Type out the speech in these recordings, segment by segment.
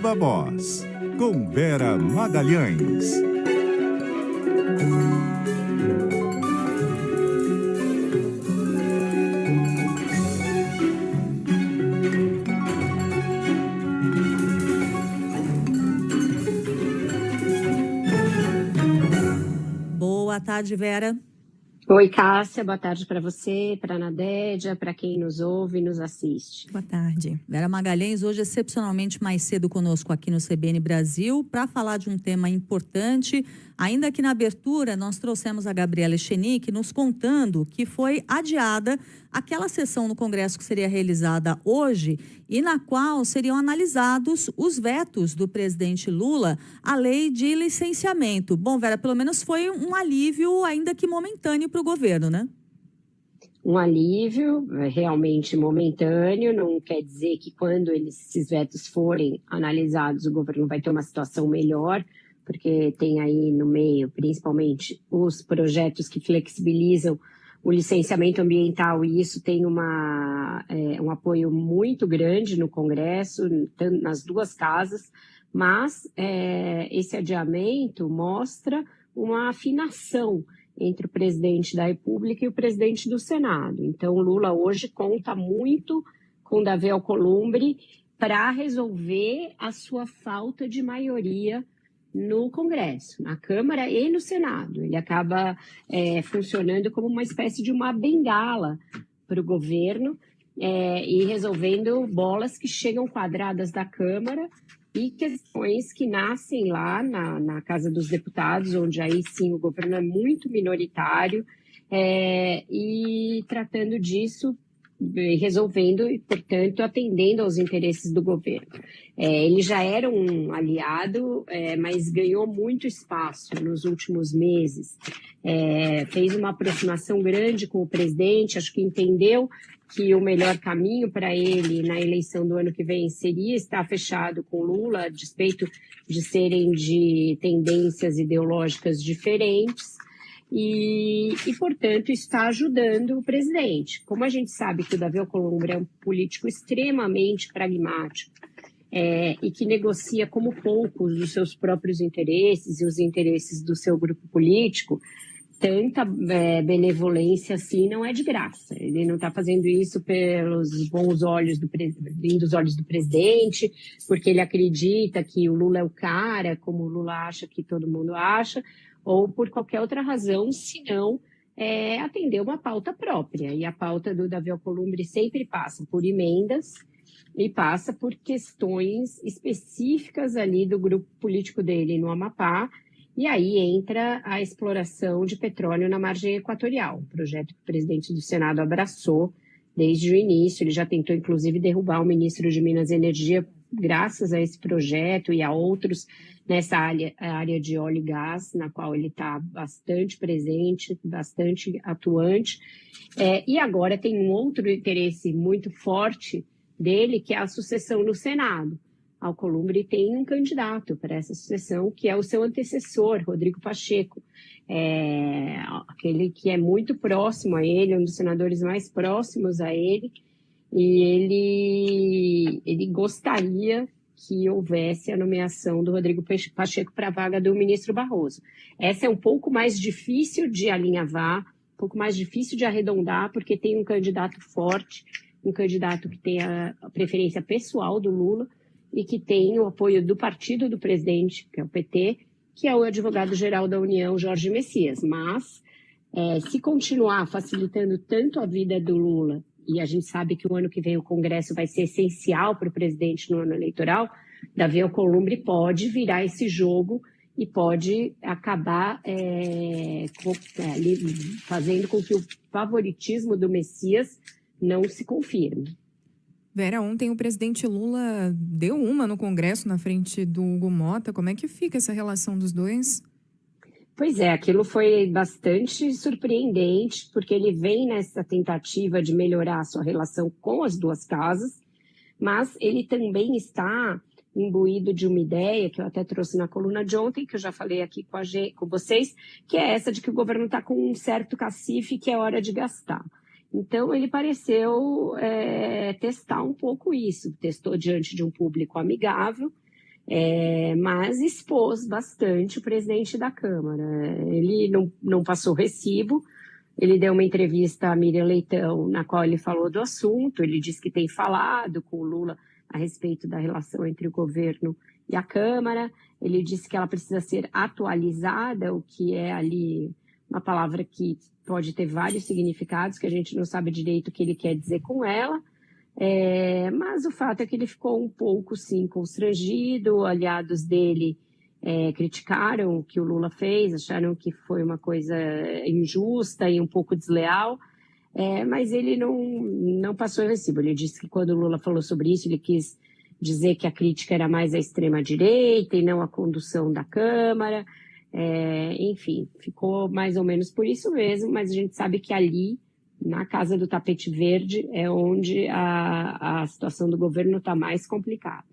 Viva Voz, com Vera Magalhães. Boa tarde, Vera. Oi, Cássia, boa tarde para você, para a Nadédia, para quem nos ouve e nos assiste. Boa tarde. Vera Magalhães, hoje excepcionalmente mais cedo conosco aqui no CBN Brasil para falar de um tema importante. Ainda que na abertura nós trouxemos a Gabriela Echenique nos contando que foi adiada aquela sessão no Congresso que seria realizada hoje e na qual seriam analisados os vetos do presidente Lula à lei de licenciamento. Bom, Vera, pelo menos foi um alívio, ainda que momentâneo, para o governo, né? Um alívio realmente momentâneo, não quer dizer que quando esses vetos forem analisados o governo vai ter uma situação melhor, porque tem aí no meio, principalmente, os projetos que flexibilizam o licenciamento ambiental, e isso tem um apoio muito grande no Congresso, nas duas casas, mas esse adiamento mostra uma afinação entre o presidente da República e o presidente do Senado. Então, Lula hoje conta muito com Davi Alcolumbre para resolver a sua falta de maioria no Congresso, na Câmara e no Senado. Ele acaba funcionando como uma espécie de uma bengala para o governo e resolvendo bolas que chegam quadradas da Câmara e questões que nascem lá na Casa dos Deputados, onde aí sim o governo é muito minoritário, e tratando disso, resolvendo e, portanto, atendendo aos interesses do governo. Ele já era um aliado, mas ganhou muito espaço nos últimos meses. Fez uma aproximação grande com o presidente, acho que entendeu que o melhor caminho para ele na eleição do ano que vem seria estar fechado com Lula, a despeito de serem de tendências ideológicas diferentes. E, portanto, está ajudando o presidente. Como a gente sabe que o Davi Alcolumbre é um político extremamente pragmático e que negocia como poucos os seus próprios interesses e os interesses do seu grupo político, tanta benevolência assim não é de graça. Ele não está fazendo isso pelos bons olhos lindos olhos do presidente, porque ele acredita que o Lula é o cara, como o Lula acha que todo mundo acha, ou por qualquer outra razão, senão atender uma pauta própria. E a pauta do Davi Alcolumbre sempre passa por emendas e passa por questões específicas ali do grupo político dele no Amapá, e aí entra a exploração de petróleo na margem equatorial, um projeto que o presidente do Senado abraçou desde o início. Ele já tentou, inclusive, derrubar o ministro de Minas e Energia graças a esse projeto e a outros nessa área de óleo e gás, na qual ele está bastante presente, bastante atuante. E agora tem um outro interesse muito forte dele, que é a sucessão no Senado. Alcolumbre tem um candidato para essa sucessão, que é o seu antecessor, Rodrigo Pacheco, aquele que é muito próximo a ele, um dos senadores mais próximos a ele, e ele gostaria que houvesse a nomeação do Rodrigo Pacheco para a vaga do ministro Barroso. Essa é um pouco mais difícil de alinhavar, um pouco mais difícil de arredondar, porque tem um candidato forte, um candidato que tem a preferência pessoal do Lula e que tem o apoio do partido do presidente, que é o PT, que é o advogado-geral da União, Jorge Messias. Mas, se continuar facilitando tanto a vida do Lula, e a gente sabe que o ano que vem o Congresso vai ser essencial para o presidente no ano eleitoral, Davi Alcolumbre pode virar esse jogo e pode acabar fazendo com que o favoritismo do Messias não se confirme. Vera, ontem o presidente Lula deu uma no Congresso na frente do Hugo Mota. Como é que fica essa relação dos dois? Pois é, aquilo foi bastante surpreendente, porque ele vem nessa tentativa de melhorar a sua relação com as duas casas, mas ele também está imbuído de uma ideia que eu até trouxe na coluna de ontem, que eu já falei aqui com vocês, que é essa de que o governo está com um certo cacife que é hora de gastar. Então, ele pareceu testar um pouco isso, testou diante de um público amigável, mas expôs bastante o presidente da Câmara. Ele não passou recibo, ele deu uma entrevista à Miriam Leitão, na qual ele falou do assunto, ele disse que tem falado com o Lula a respeito da relação entre o governo e a Câmara, ele disse que ela precisa ser atualizada, o que é ali uma palavra que pode ter vários significados, que a gente não sabe direito o que ele quer dizer com ela, mas o fato é que ele ficou um pouco, sim, constrangido. Aliados dele criticaram o que o Lula fez, acharam que foi uma coisa injusta e um pouco desleal, mas ele não passou recibo. Ele disse que quando o Lula falou sobre isso, ele quis dizer que a crítica era mais à extrema-direita e não à condução da Câmara. Enfim, ficou mais ou menos por isso mesmo, mas a gente sabe que ali, na Casa do Tapete Verde, é onde a situação do governo está mais complicada.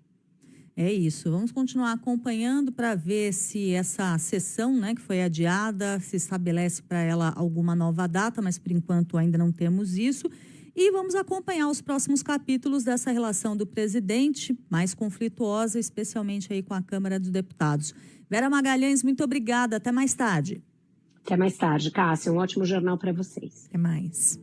É isso. Vamos continuar acompanhando para ver se essa sessão, né, que foi adiada, se estabelece para ela alguma nova data, mas por enquanto ainda não temos isso. E vamos acompanhar os próximos capítulos dessa relação do presidente, mais conflituosa, especialmente aí com a Câmara dos Deputados. Vera Magalhães, muito obrigada. Até mais tarde. Até mais tarde, Cássia. Um ótimo jornal para vocês. Até mais.